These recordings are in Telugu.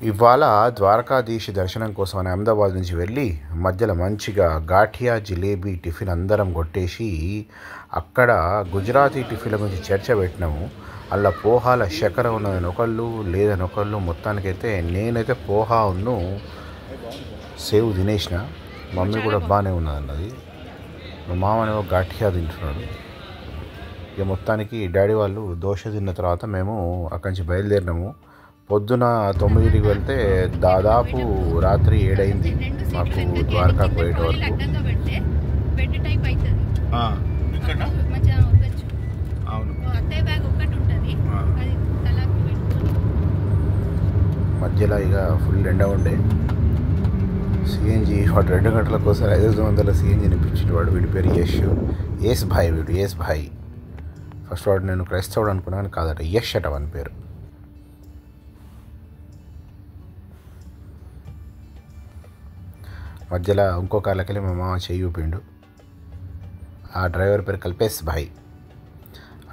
ఇవాళ ద్వారకాధీశ దర్శనం కోసం అని అహ్మదాబాద్ నుంచి వెళ్ళి మధ్యలో మంచిగా గాఠియా జిలేబీ టిఫిన్ అందరం కొట్టేసి అక్కడ గుజరాతీ టిఫిన్ల గురించి చర్చ పెట్టినాము. అలా పోహాల చక్కెర ఉన్నదని ఒకళ్ళు లేదని ఒకళ్ళు. మొత్తానికైతే నేనైతే పోహాను సేవ్ తినేసిన. మమ్మీ కూడా బాగానే ఉన్నది అన్నది. మా మామనేమో గాఠియా తింటున్నాడు. ఇక మొత్తానికి డాడీ వాళ్ళు దోశ తిన్న తర్వాత మేము అక్కడి నుంచి బయలుదేరినాము. పొద్దున 9కి వెళ్తే దాదాపు రాత్రి 7 అయింది మాకు ద్వారకాకు పోయేట వరకు. మధ్యలో ఇక ఫుల్ ఎండ ఉండే. సిఎన్జి వాడు 2 గంటల కోసం 500 సిఎన్జి నిపించిన వాడు. వీడి పేరు యశ్ భాయ్. వీడు యశ్ భాయ్. ఫస్ట్ వాడు నేను క్రైస్తవుడు అనుకున్నాను, కాదట యశ్ అట అని పేరు. మధ్యలో ఇంకో కార్లకెళ్ళి మా మామ చెయ్యి ఊపిండు. ఆ డ్రైవర్ పేరు కల్పేష్ భాయ్.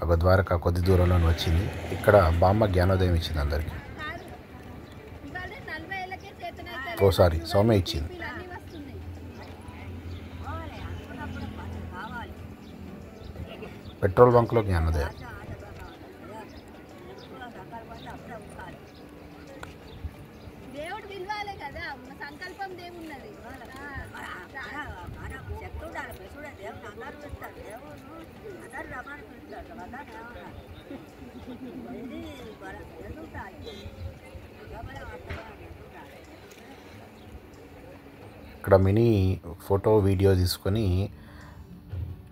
ఒక ద్వారకా కొద్ది దూరంలో వచ్చింది. ఇక్కడ బామ్మ జ్ఞానోదయం ఇచ్చింది అందరికీ. ఓసారి సౌమ్య ఇచ్చింది. పెట్రోల్ బంక్లో జ్ఞానోదయం. ఇక్కడ మినీ ఫోటో వీడియో తీసుకొని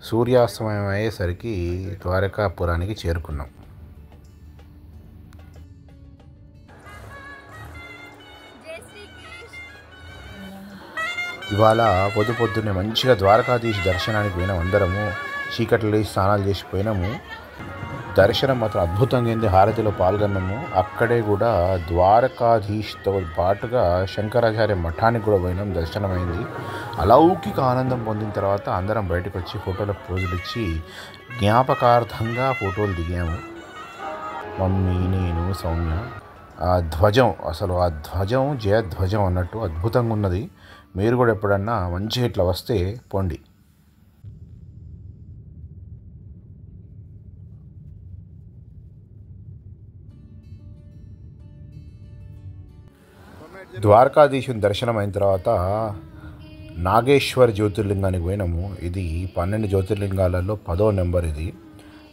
సూర్యాస్తమయం అయ్యేసరికి ద్వారకాపురానికి చేరుకున్నాం. ఇవాళ పొద్దున్నే మంచిగా ద్వారకాధీశ దర్శనానికి పోయినాం. అందరము చీకట్లు లేచి స్నానాలు చేసిపోయినాము. దర్శనం మాత్రం అద్భుతంగా అయింది. హారతిలో పాల్గొన్నాము. అక్కడే కూడా ద్వారకాధీష్తో పాటుగా శంకరాచార్య మఠానికి కూడా పోయినాం. దర్శనమైంది. అలౌకిక ఆనందం పొందిన తర్వాత అందరం బయటకు వచ్చి ఫోటోలకు పోజులు ఇచ్చి జ్ఞాపకార్థంగా ఫోటోలు దిగాము. మమ్మీ, నేను, సౌమ్య. ఆ ధ్వజం, అసలు ఆ ధ్వజం జయధ్వజం అన్నట్టు అద్భుతంగా ఉన్నది. మీరు కూడా ఎప్పుడన్నా మంచిగా ఇట్లా వస్తే పోండి. ద్వారకాధీశుని దర్శనం అయిన తర్వాత నాగేశ్వర జ్యోతిర్లింగానికి పోయినాము. ఇది 12 జ్యోతిర్లింగాలలో 10వ నెంబర్. ఇది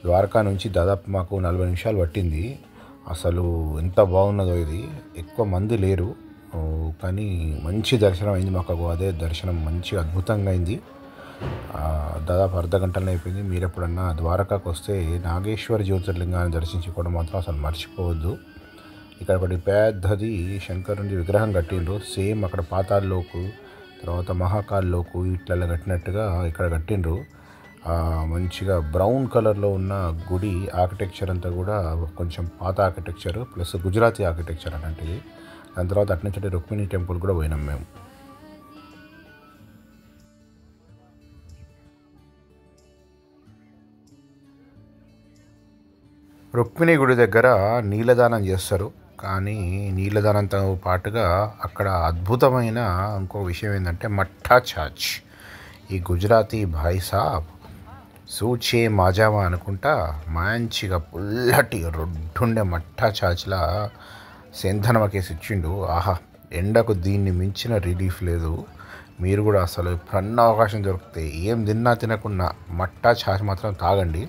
ద్వారకా నుంచి దాదాపు మాకు 40 నిమిషాలు పట్టింది. అసలు ఎంత బాగున్నదో ఇది. ఎక్కువ మంది లేరు కానీ మంచి దర్శనం అయింది మాకు. అదే దర్శనం మంచి అద్భుతంగా అయింది. దాదాపు అర్ధ గంటలో అయిపోయింది. మీరు ఎప్పుడన్నా ద్వారకాకు వస్తే నాగేశ్వర జ్యోతిర్లింగాన్ని దర్శించుకోవడం మాత్రం అసలు మర్చిపోవద్దు. ఇక్కడ ఒకటి పెద్దది శంకరుని విగ్రహం కట్టిండ్రు. సేమ్ అక్కడ పాతాళలోకు, తర్వాత మహాకాల్లోకు ఇట్లా కట్టినట్టుగా ఇక్కడ కట్టిండ్రు. మంచిగా బ్రౌన్ కలర్లో ఉన్న గుడి ఆర్కిటెక్చర్ అంతా కూడా కొంచెం పాత ఆర్కిటెక్చర్ ప్లస్ గుజరాతీ ఆర్కిటెక్చర్ అలాంటిది. దాని తర్వాత అటు నుంచి రుక్మిణి టెంపుల్ కూడా పోయినాం మేము. రుక్మిణి గుడి దగ్గర నీళ్ళదానం చేస్తారు. కానీ నీళ్ళదానంతో పాటుగా అక్కడ అద్భుతమైన ఇంకో విషయం ఏంటంటే మట్టా ఛాచ్. ఈ గుజరాతీ భాయ్ సాబ్ సూచే మాజామా అనుకుంటా మంచిగా పుల్లటి రొడ్డుండే మట్టా ఛాచ్లా సెంధనమకేసి ఇచ్చిండు. ఆహా, ఎండకు దీన్ని మించిన రిలీఫ్ లేదు. మీరు కూడా అసలు ఎప్పుడన్నా అవకాశం దొరికితే ఏం తిన్నా తినకుండా మట్టా ఛాచ్ మాత్రం తాగండి.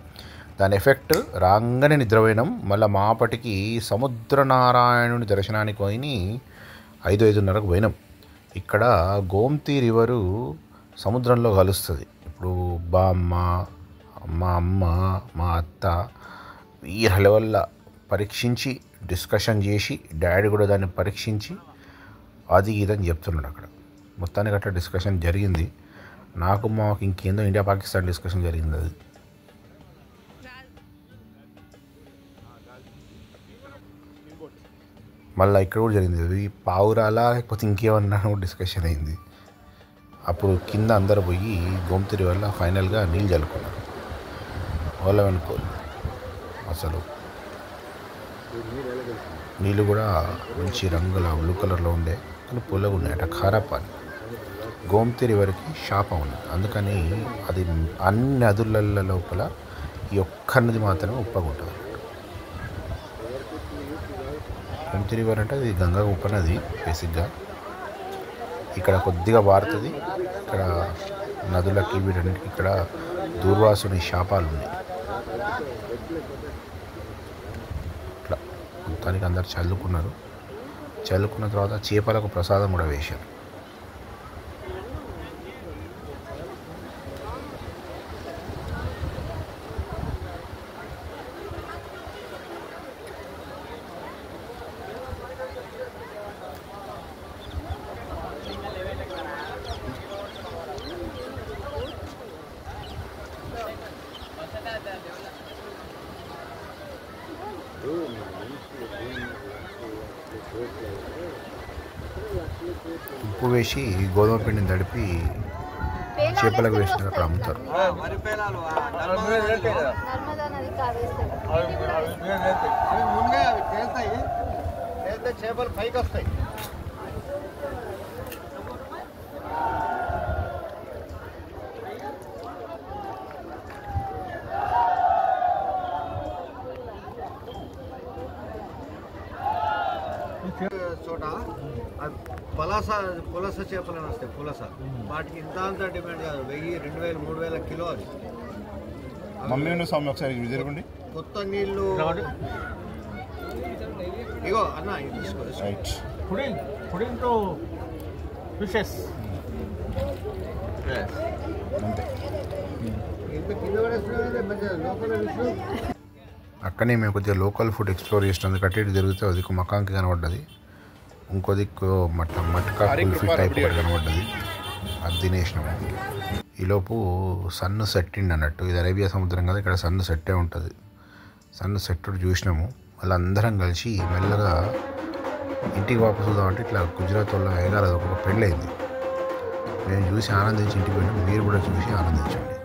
దాని ఎఫెక్ట్ రాగానే నిద్రపోయినాం. మళ్ళీ మాపటికి సముద్రనారాయణుని దర్శనానికి పోయి 5-5:30కు పోయినాం. ఇక్కడ గోమతి రివరు సముద్రంలో కలుస్తుంది. ఇప్పుడు బామ్మ, మా అమ్మ, మా అత్త ఈ లెవెల్లో పరీక్షించి డిస్కషన్ చేసి డాడీ కూడా దాన్ని పరీక్షించి అది ఇదని చెప్తున్నాడు. అక్కడ మొత్తానికి అట్లా డిస్కషన్ జరిగింది. నాకు మాకు ఇంకేందో ఇండియా పాకిస్తాన్ డిస్కషన్ జరిగింది. అది మళ్ళీ ఇక్కడ కూడా జరిగింది. అది పావురాలా లేకపోతే ఇంకేమన్నా డిస్కషన్ అయింది. అప్పుడు కింద అందరు పోయి గోమతి వల్ల ఫైనల్గా నీళ్ళు చల్లుకున్నారు. వాళ్ళ వెనుకోలు అసలు నీళ్ళు కూడా మంచి రంగుల బ్లూ కలర్లో ఉండే కానీ పుల్లగా ఉన్నాయి. అట ఖారా పానీ. గోమతి రివర్కి శాపం ఉన్నది, అందుకని అది అన్ని నదుల లోపల ఈ ఒక్క నది మాత్రమే ఉప్పగా ఉంటుంది. గోమతి రివర్ అంటే అది గంగా ఉపనది బేసిక్గా. ఇక్కడ కొద్దిగా వారుతుంది. ఇక్కడ నదులకి వీటన్నిటికి ఇక్కడ దూర్వాసుని శాపాలు ఉన్నాయి. ఇట్లా మొత్తానికి అందరు చల్లుకున్నారు. చల్లుకున్న తర్వాత చేపలకు ప్రసాదం కూడా వేశారు. ఉప్పు వేసి గోధుమ పిండిని తడిపి చేపలకు వేసిన అక్కడ అమ్ముతారు. చేపలు పైకి వస్తాయి. చోట పులస చేపలు అని వస్తాయి. పులస వాటికి ఇంత డిమాండ్ కాదు. 1000, 2000, 3000 కిలో. అది మమ్మీ స్వామి ఒకసారి జరగండి. కొత్త నీళ్ళు ఇగో అన్న ఇది తీసుకో. అక్కడనే మేము కొద్దిగా లోకల్ ఫుడ్ ఎక్స్ప్లోర్ చేసినందుకు అటు ఇటు తిరిగితే అది మకాంకి కనబడ్డది. ఇంకో దిక్కు మట్కా కుల్ఫీ టైప్ ఒకటి కనబడ్డది. అది తినేసినాము. ఈలోపు సన్ సెట్టిండి అన్నట్టు. ఇది అరేబియా సముద్రం కదా, ఇక్కడ సన్ సెట్టే ఉంటుంది. సన్ సెట్ చూసినాము. మళ్ళీ అందరం కలిసి మెల్లగా ఇంటికి వాపసు వద్దామంటే ఇట్లా గుజరాత్ వల్ల వేగాలి ఒక పెళ్ళయింది. మేము చూసి ఆనందించి ఇంటికి వెళ్ళి మీరు కూడా చూసి ఆనందించండి.